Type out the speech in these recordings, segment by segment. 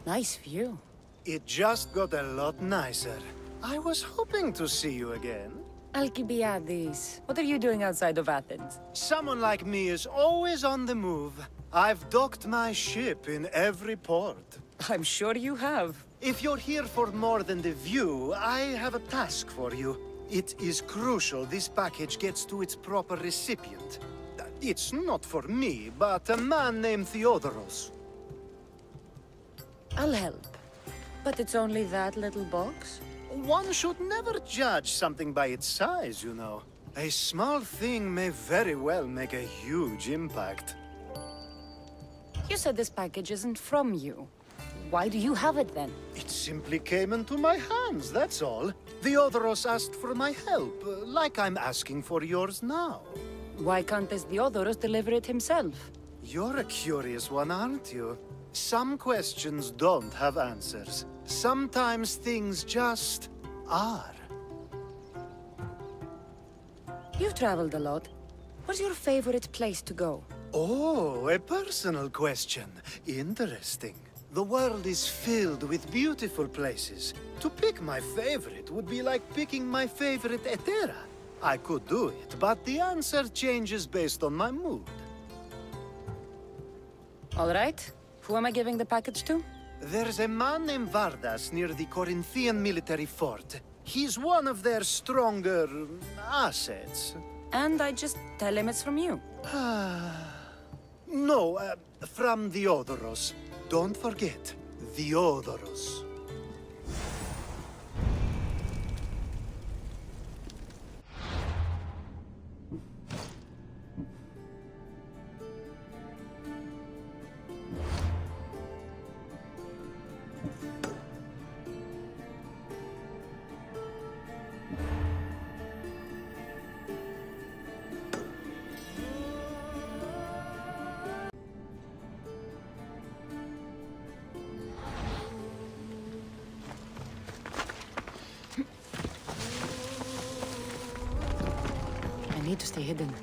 Nice view. It just got a lot nicer. I was hoping to see you again. Alkibiades, what are you doing outside of Athens? Someone like me is always on the move. I've docked my ship in every port. I'm sure you have. If you're here for more than the view, I have a task for you. It is crucial this package gets to its proper recipient. It's not for me, but a man named Theodoros. I'll help. But it's only that little box? One should never judge something by its size, you know. A small thing may very well make a huge impact. You said this package isn't from you. Why do you have it then? It simply came into my hands, that's all. Theodoros asked for my help, like I'm asking for yours now. Why can't this Theodoros deliver it himself? You're a curious one, aren't you? Some questions don't have answers. Sometimes things just are. You've traveled a lot. What's your favorite place to go? Oh, a personal question. Interesting. The world is filled with beautiful places. To pick my favorite would be like picking my favorite Etera. I could do it, but the answer changes based on my mood. All right. Who am I giving the package to? There's a man named Vardas near the Corinthian military fort. He's one of their stronger assets. And I just tell him it's from you. No, from Theodoros. Don't forget, Theodoros. I need to stay hidden.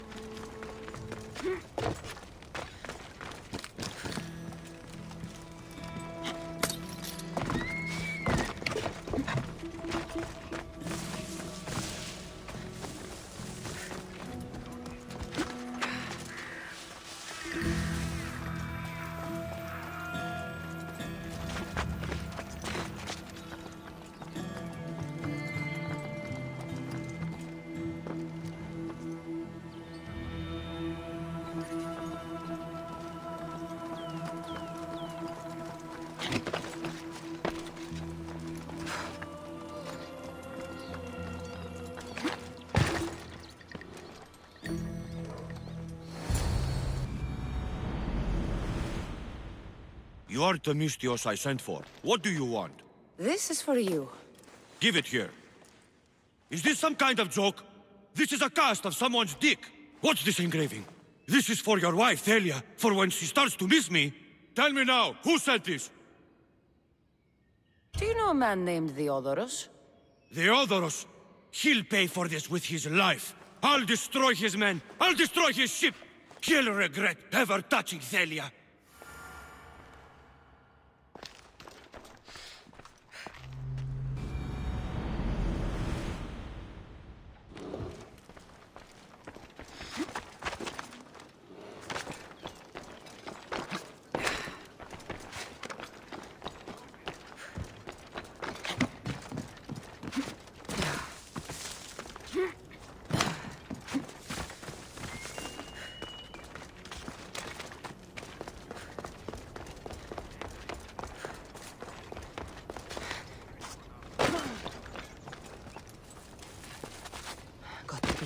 You are the Mystios I sent for. What do you want? This is for you. Give it here. Is this some kind of joke? This is a cast of someone's dick. What's this engraving? This is for your wife, Thalia, for when she starts to miss me. Tell me now, who sent this? Do you know a man named Theodoros? Theodoros? He'll pay for this with his life. I'll destroy his men. I'll destroy his ship. He'll regret ever touching Thalia.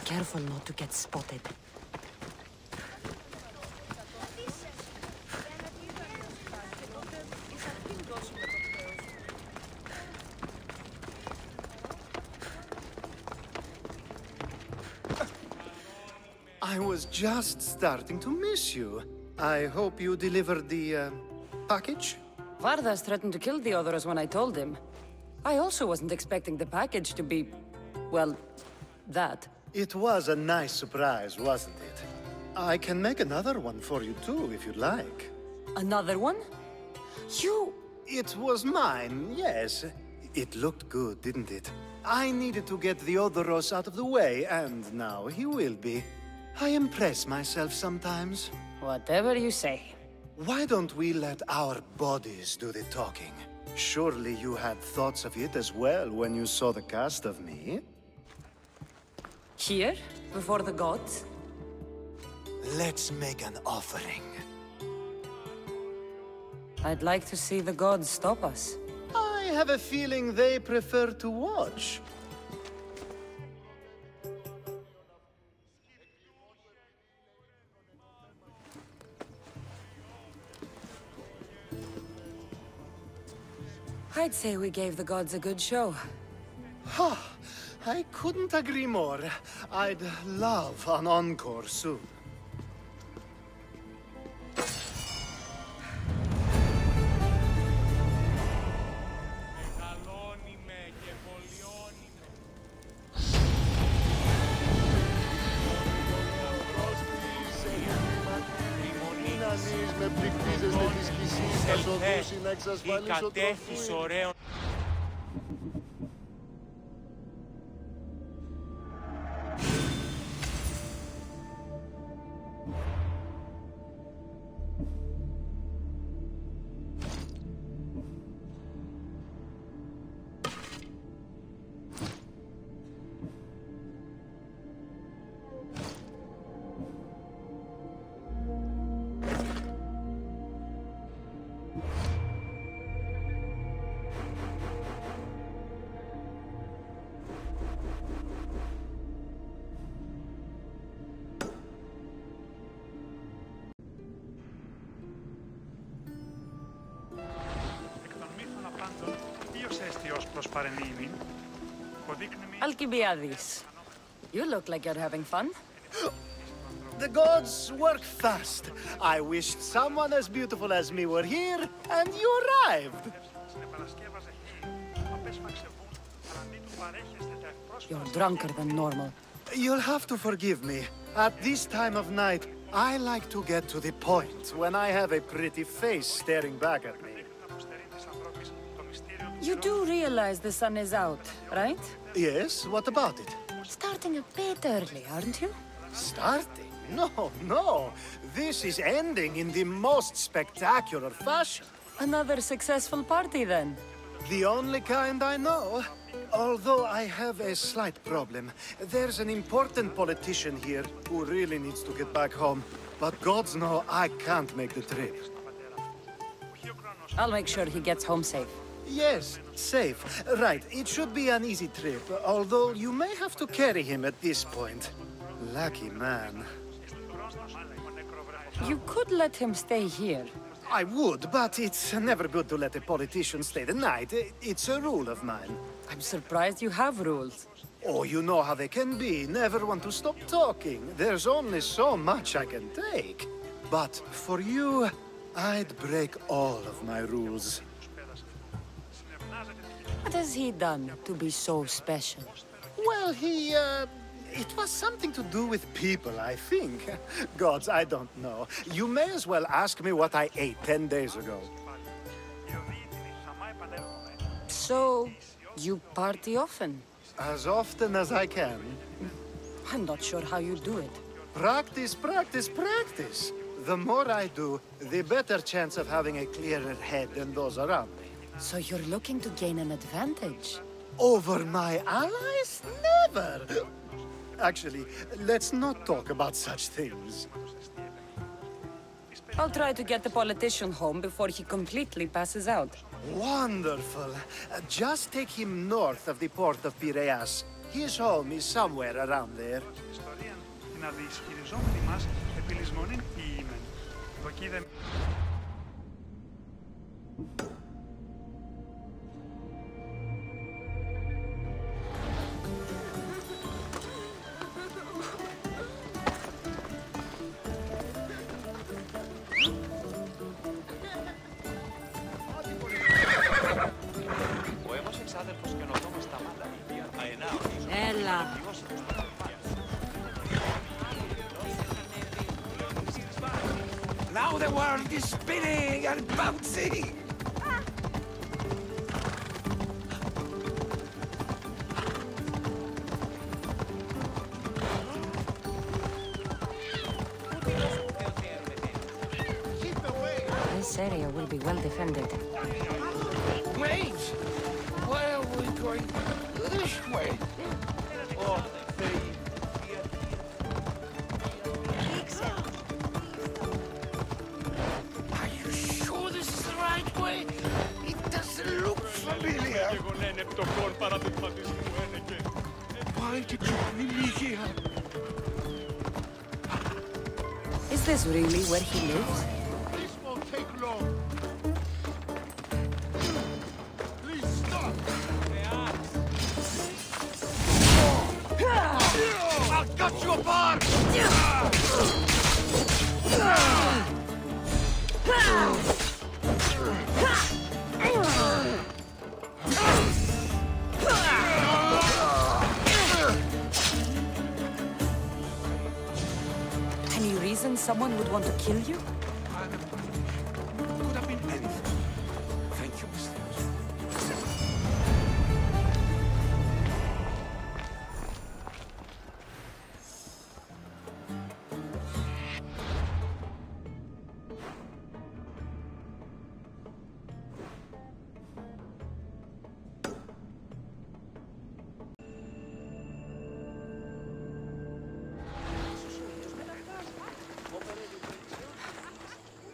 Careful not to get spotted. I was just starting to miss you. I hope you delivered the, package? Vardas threatened to kill Theodoros when I told him. I also wasn't expecting the package to be... well, that. It was a nice surprise, wasn't it? I can make another one for you too, if you'd like. Another one? You... It was mine, yes. It looked good, didn't it? I needed to get the Odoros out of the way, and now he will be. I impress myself sometimes. Whatever you say. Why don't we let our bodies do the talking? Surely you had thoughts of it as well when you saw the cast of me? Here? Before the gods? Let's make an offering. I'd like to see the gods stop us. I have a feeling they prefer to watch. I'd say we gave the gods a good show. I couldn't agree more. I'd love an encore soon. Η κατέχθηση ωραίων. Alkibiades. You look like you're having fun. The gods work fast. I wished someone as beautiful as me were here, and you arrived. You're drunker than normal. You'll have to forgive me. At this time of night, I like to get to the point when I have a pretty face staring back at me. You do realize the sun is out, right? Yes, what about it? Starting a bit early, aren't you? Starting? No. This is ending in the most spectacular fashion. Another successful party, then. The only kind I know. Although I have a slight problem. There's an important politician here who really needs to get back home. But gods know I can't make the trip. I'll make sure he gets home safe. Yes, safe. Right, it should be an easy trip, although you may have to carry him at this point. Lucky man. You could let him stay here. I would, but it's never good to let a politician stay the night. It's a rule of mine. I'm surprised you have rules. Oh, you know how they can be. Never want to stop talking. There's only so much I can take. But for you, I'd break all of my rules. What has he done to be so special? Well, it was something to do with people, I think. Gods, I don't know. You may as well ask me what I ate 10 days ago. So, you party often? As often as I can. I'm not sure how you do it. Practice. The more I do, the better chance of having a clearer head than those around me. So you're looking to gain an advantage? Over my allies? Never! Actually, let's not talk about such things. I'll try to get the politician home before he completely passes out. Wonderful. Just take him north of the port of Piraeus. His home is somewhere around there. Ella. Now the world is spinning and bouncing! This area will be well defended. Wait! Why are we going this way? Oh, are you sure this is the right way? It doesn't look familiar. Why did you bring me here? Is this really where he lives? This won't take long. Please stop! I'll cut you apart! Any reason someone would want to kill you? Could have been anything. Thank you, Mr.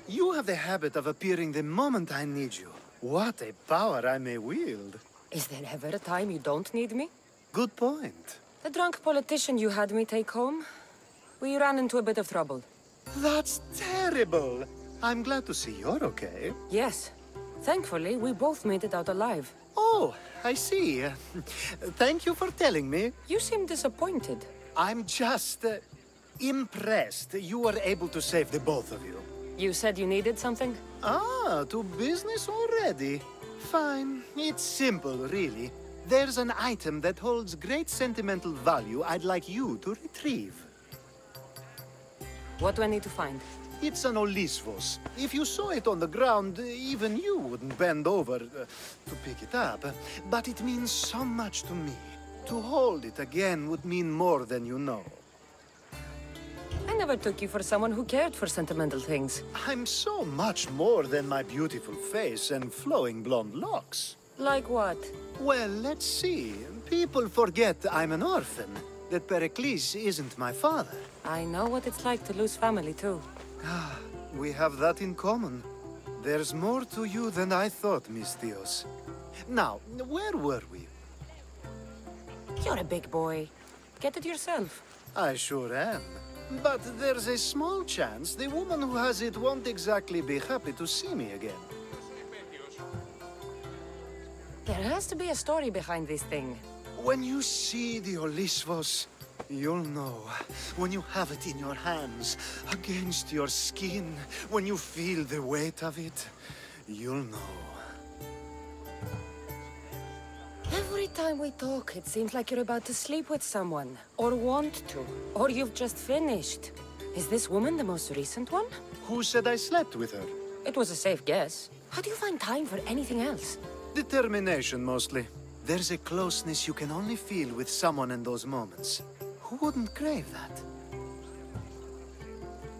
You have the habit of appearing the moment I need you. What a power I may wield. Is there ever a time you don't need me? Good point. The drunk politician you had me take home? We ran into a bit of trouble. That's terrible. I'm glad to see you're okay. Yes. Thankfully, we both made it out alive. Oh, I see. Thank you for telling me. You seem disappointed. I'm just impressed you were able to save the both of you. You said you needed something? Ah, to business already. Fine. It's simple, really. There's an item that holds great sentimental value I'd like you to retrieve. What do I need to find? It's an Olisvos. If you saw it on the ground, even you wouldn't bend over to pick it up. But it means so much to me. To hold it again would mean more than you know. I never took you for someone who cared for sentimental things. I'm so much more than my beautiful face and flowing blonde locks. Like what? Well, let's see. People forget I'm an orphan, that Pericles isn't my father. I know what it's like to lose family, too. We have that in common. There's more to you than I thought, Miss Theos. Now, where were we? You're a big boy. Get it yourself. I sure am. But there's a small chance the woman who has it won't exactly be happy to see me again. There has to be a story behind this thing. When you see the Olisvos, you'll know. When you have it in your hands, against your skin, when you feel the weight of it, you'll know. Every time we talk, it seems like you're about to sleep with someone. Or want to. Or you've just finished. Is this woman the most recent one? Who said I slept with her? It was a safe guess. How do you find time for anything else? Determination, mostly. There's a closeness you can only feel with someone in those moments. Who wouldn't crave that?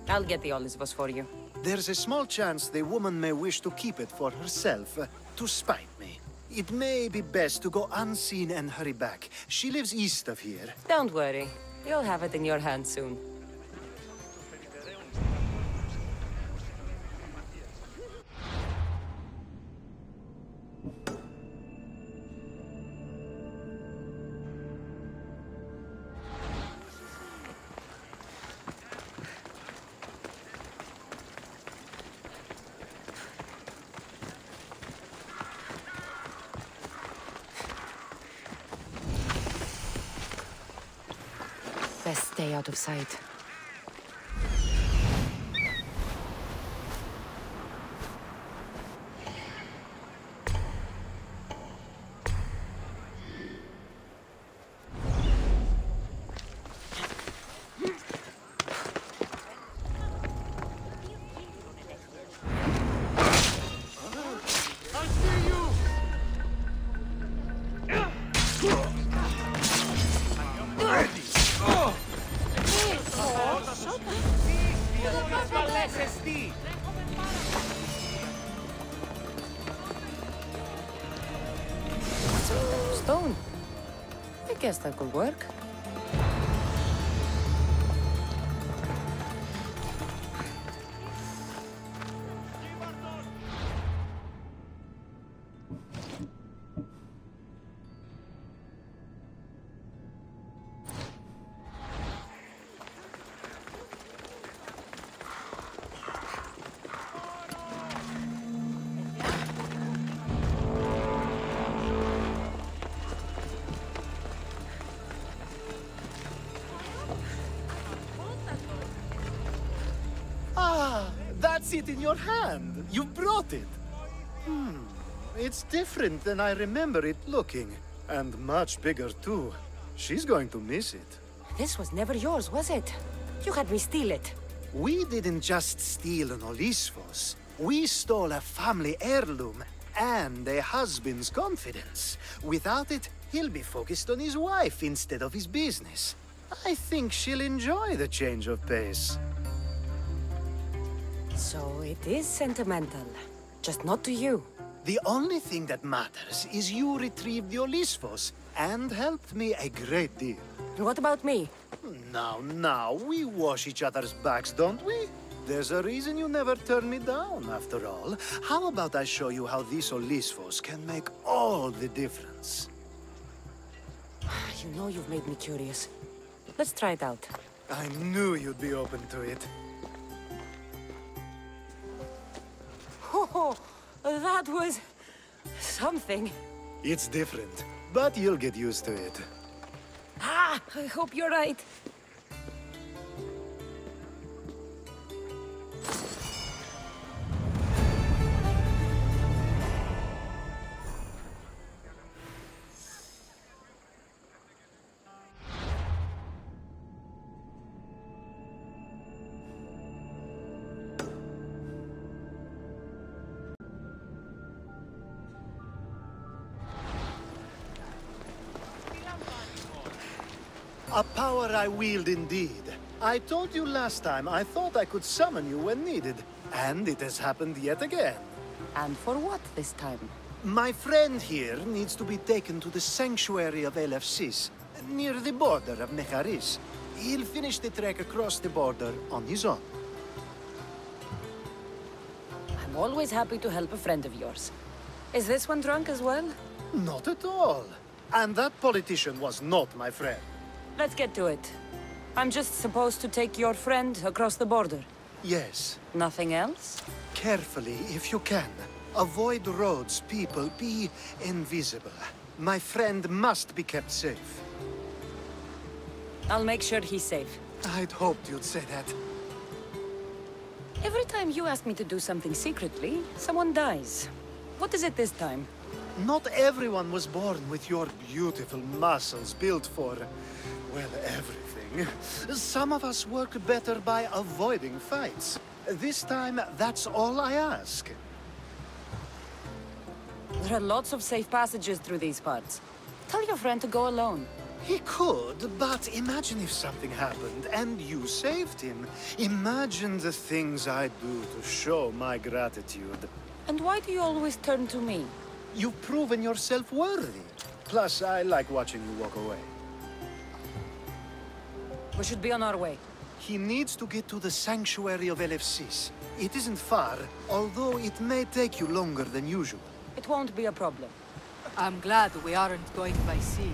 I'll get the Olisvos for you. There's a small chance the woman may wish to keep it for herself, to spite me. It may be best to go unseen and hurry back. She lives east of here. Don't worry. You'll have it in your hand soon. Best stay out of sight. guess that could work. That's it in your hand. You brought it. It's different than I remember it looking. And much bigger, too. She's going to miss it. This was never yours, was it? You had me steal it. We didn't just steal an Olisfos. We stole a family heirloom and a husband's confidence. Without it, he'll be focused on his wife instead of his business. I think she'll enjoy the change of pace. So it is sentimental. Just not to you. The only thing that matters is you retrieved the Olisfos and helped me a great deal. What about me? Now, we wash each other's backs, don't we? There's a reason you never turn me down, after all. How about I show you how these Olisfos can make all the difference? You know you've made me curious. Let's try it out. I knew you'd be open to it. Oh, that was... something. It's different, but you'll get used to it. I hope you're right. A power I wield indeed. I told you last time I thought I could summon you when needed, and it has happened yet again. And for what this time? My friend here needs to be taken to the sanctuary of Elefsis, near the border of Mecharis. He'll finish the trek across the border on his own. I'm always happy to help a friend of yours. Is this one drunk as well? Not at all. And that politician was not my friend. Let's get to it. I'm just supposed to take your friend across the border. Yes. Nothing else? Carefully, if you can. Avoid roads, people, be invisible. My friend must be kept safe. I'll make sure he's safe. I'd hoped you'd say that. Every time you ask me to do something secretly, someone dies. What is it this time? Not everyone was born with your beautiful muscles built for, well, everything. Some of us work better by avoiding fights. This time, that's all I ask. There are lots of safe passages through these parts. Tell your friend to go alone. He could, but imagine if something happened and you saved him. Imagine the things I'd do to show my gratitude. And why do you always turn to me? You've proven yourself worthy. Plus, I like watching you walk away. We should be on our way. He needs to get to the sanctuary of Elefsis. It isn't far, although it may take you longer than usual. It won't be a problem. I'm glad we aren't going by sea.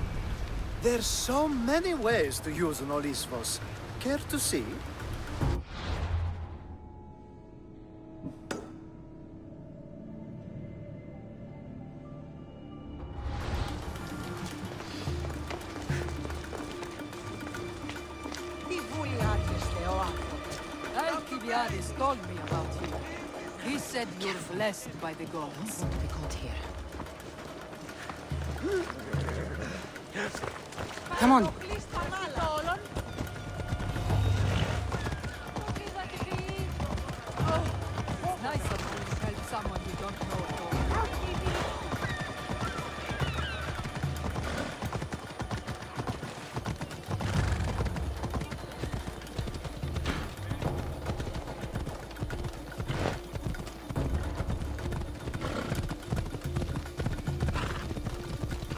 There's so many ways to use an Olisfos. Care to see? Alkibiades told me about you. He said you're blessed by the gods. What do we call here? Come on. It's nice of you to help someone you don't know at all.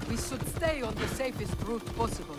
We should stay on the safest route possible.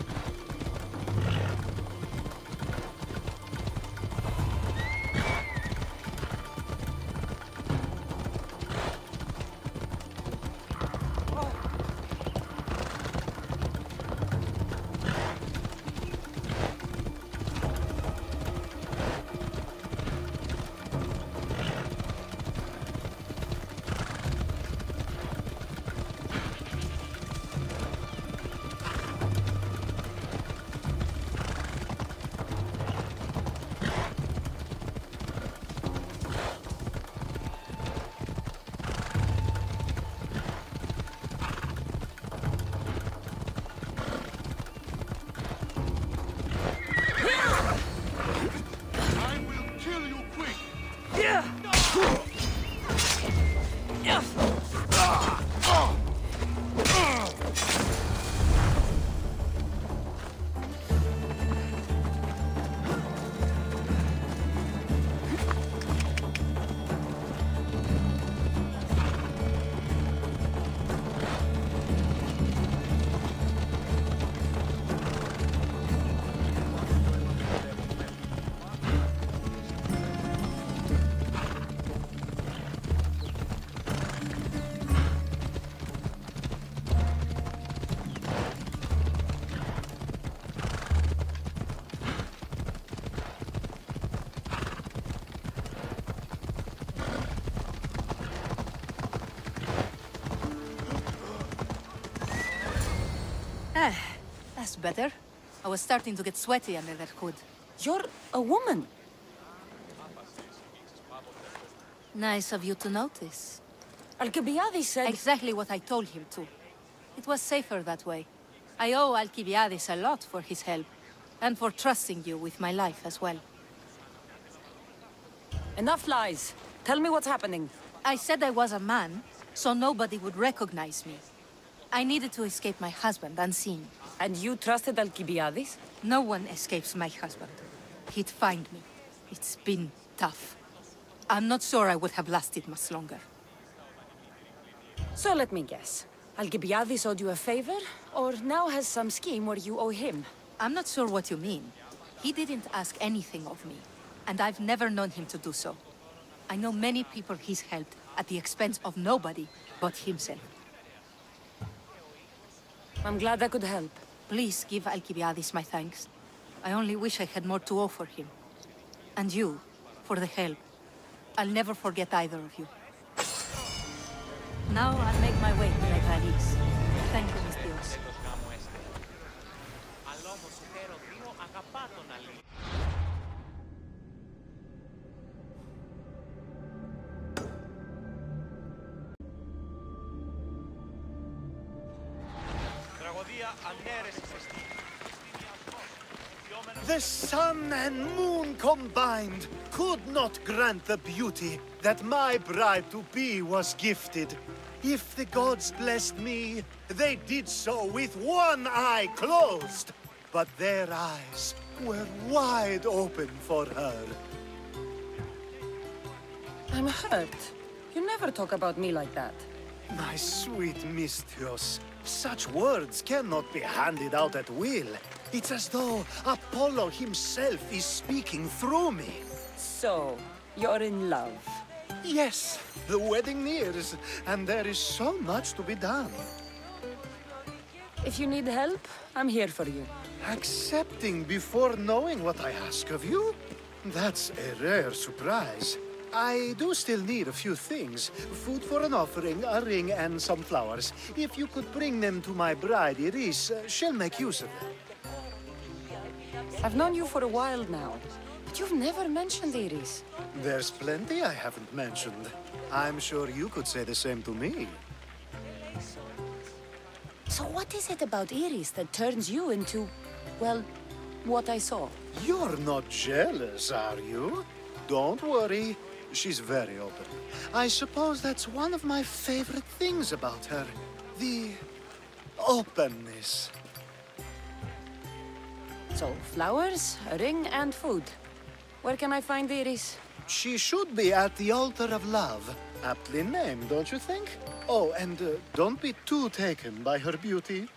That's better. I was starting to get sweaty under that hood. You're a woman. Nice of you to notice. Alkibiades said... Exactly what I told him to. It was safer that way. I owe Alkibiades a lot for his help, and for trusting you with my life as well. Enough lies. Tell me what's happening. I said I was a man, so nobody would recognize me. I needed to escape my husband unseen. And you trusted Alkibiades? No one escapes my husband. He'd find me. It's been tough. I'm not sure I would have lasted much longer. So let me guess. Alkibiades owed you a favor, or now has some scheme where you owe him? I'm not sure what you mean. He didn't ask anything of me, and I've never known him to do so. I know many people he's helped at the expense of nobody but himself. I'm glad I could help. Please give Alkibiades my thanks. I only wish I had more to offer him. And you, for the help. I'll never forget either of you. Now I'll make my way to Ainigmata. Thank you, Miss Dios. The sun and moon combined could not grant the beauty that my bride-to-be was gifted. If the gods blessed me, they did so with one eye closed. But their eyes were wide open for her. I'm hurt. You never talk about me like that. My sweet Misthios, such words cannot be handed out at will. It's as though Apollo himself is speaking through me. So, you're in love. Yes, the wedding nears, and there is so much to be done. If you need help, I'm here for you. Accepting before knowing what I ask of you? That's a rare surprise. I do still need a few things. Food for an offering, a ring, and some flowers. If you could bring them to my bride, Iris, she'll make use of them. I've known you for a while now, but you've never mentioned Iris. There's plenty I haven't mentioned. I'm sure you could say the same to me. So what is it about Iris that turns you into, well, what I saw? You're not jealous, are you? Don't worry. She's very open. I suppose that's one of my favorite things about her. The openness. So, flowers, a ring, and food. Where can I find Iris? She should be at the altar of love. Aptly named, don't you think? Oh, and don't be too taken by her beauty.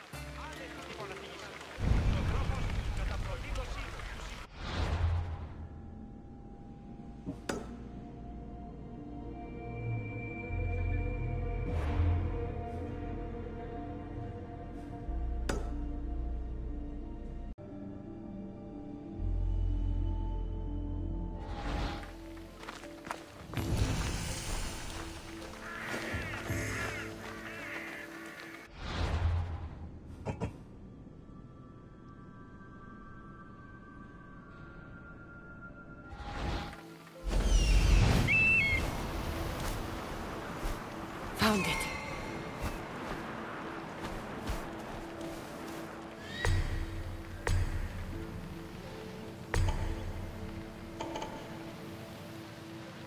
Found it.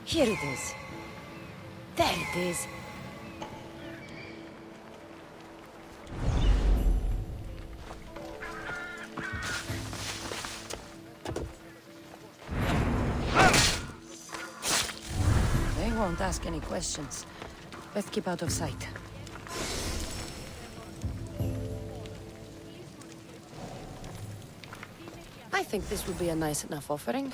Here it is. There it is. They won't ask any questions. Let's keep out of sight. I think this would be a nice enough offering.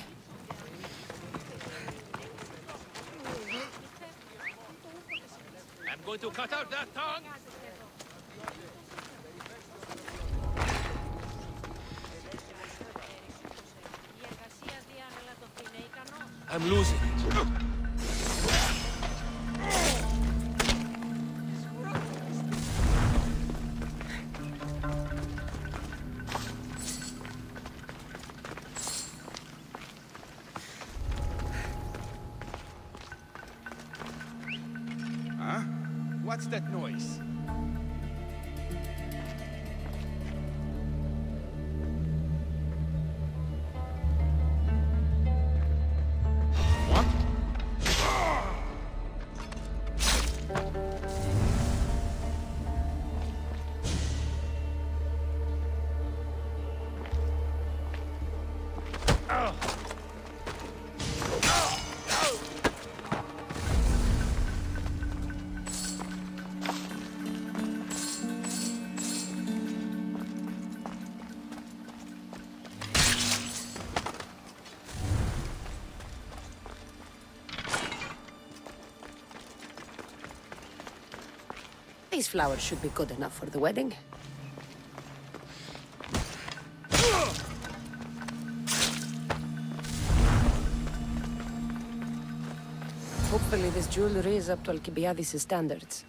I'm going to cut out that tongue! I'm losing it. Huh? What's that noise? These flowers should be good enough for the wedding. Hopefully this jewelry is up to Alkibiades' standards.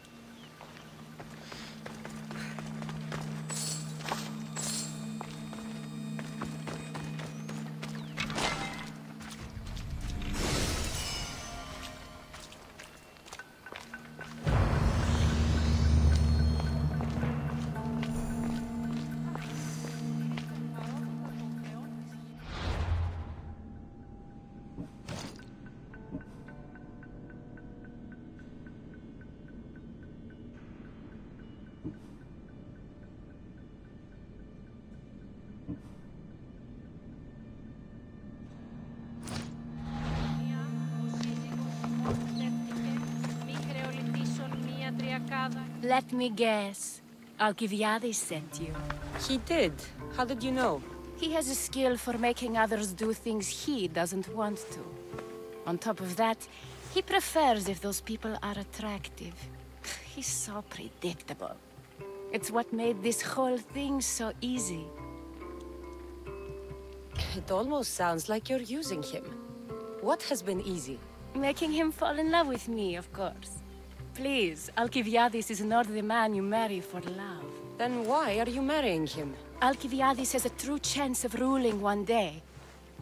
Let me guess. Alkibiades sent you. He did. How did you know? He has a skill for making others do things he doesn't want to. On top of that, he prefers if those people are attractive. He's so predictable. It's what made this whole thing so easy. It almost sounds like you're using him. What has been easy? Making him fall in love with me, of course. Please, Alkibiades is not the man you marry for love. Then why are you marrying him? Alkibiades has a true chance of ruling one day.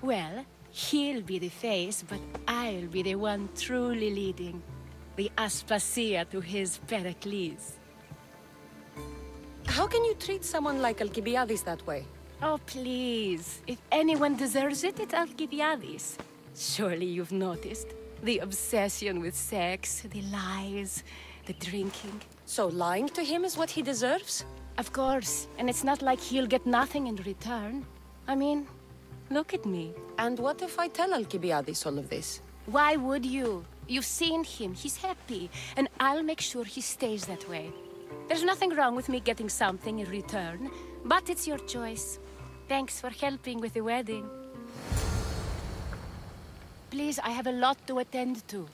Well, he'll be the face, but I'll be the one truly leading. The Aspasia to his Pericles. How can you treat someone like Alkibiades that way? Oh, please. If anyone deserves it, it's Alkibiades. Surely you've noticed. The obsession with sex, the lies, the drinking. So lying to him is what he deserves? Of course, and it's not like he'll get nothing in return. I mean, look at me. And what if I tell Alkibiades all of this? Why would you? You've seen him. He's happy. And I'll make sure he stays that way. There's nothing wrong with me getting something in return, but it's your choice. Thanks for helping with the wedding. Please, I have a lot to attend to.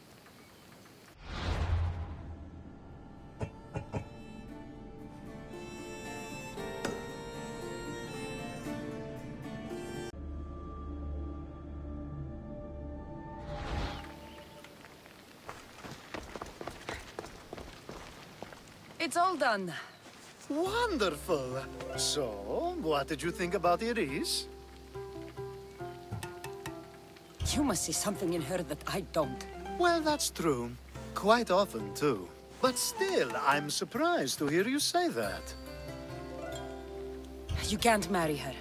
It's all done. Wonderful. So, what did you think about Iris? You must see something in her that I don't. Well, that's true. Quite often, too. But still, I'm surprised to hear you say that. You can't marry her.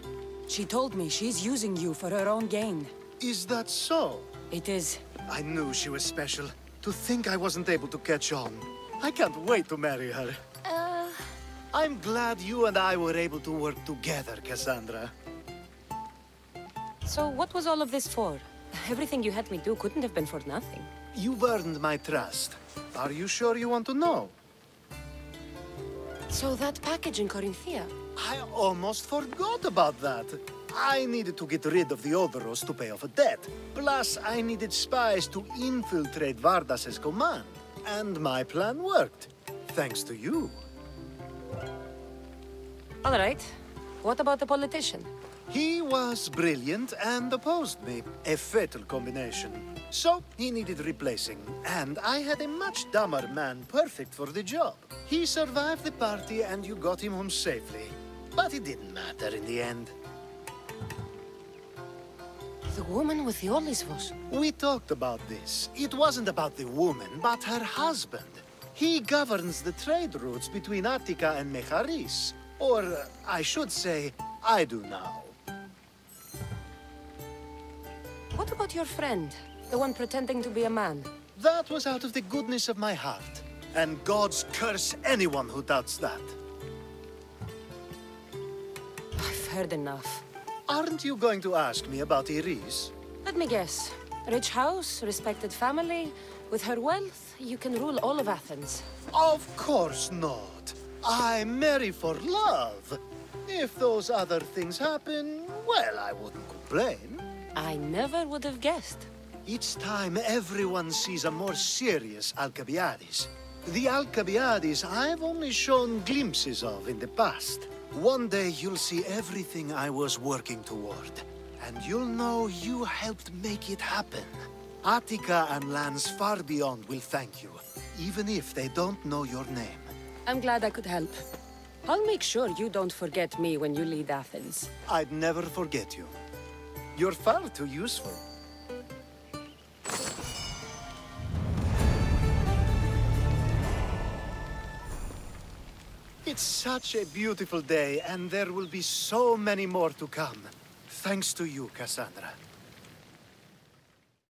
She told me she's using you for her own gain. Is that so? It is. I knew she was special. To think I wasn't able to catch on. I can't wait to marry her. I'm glad you and I were able to work together, Kassandra. So what was all of this for? Everything you had me do couldn't have been for nothing. You've earned my trust. Are you sure you want to know? So that package in Corinthia? I almost forgot about that. I needed to get rid of the Odoros to pay off a debt. Plus, I needed spies to infiltrate Vardas's command. And my plan worked. Thanks to you. All right. What about the politician? He was brilliant and opposed me. A fatal combination. So, he needed replacing. And I had a much dumber man perfect for the job. He survived the party and you got him home safely. But it didn't matter in the end. The woman with the Olisvos. We talked about this. It wasn't about the woman, but her husband. He governs the trade routes between Attica and Mecharis. Or, I should say, I do now. What about your friend? The one pretending to be a man? That was out of the goodness of my heart. And gods curse anyone who doubts that. I've heard enough. Aren't you going to ask me about Iris? Let me guess. Rich house, respected family. With her wealth, you can rule all of Athens. Of course not. I marry for love. If those other things happen, well, I wouldn't complain. I never would have guessed. Each time everyone sees a more serious Alkibiades. The Alkibiades I've only shown glimpses of in the past. One day you'll see everything I was working toward. And you'll know you helped make it happen. Attica and lands far beyond will thank you, even if they don't know your name. I'm glad I could help. I'll make sure you don't forget me when you lead Athens. I'd never forget you. You're far too useful. It's such a beautiful day, and there will be so many more to come. Thanks to you, Kassandra.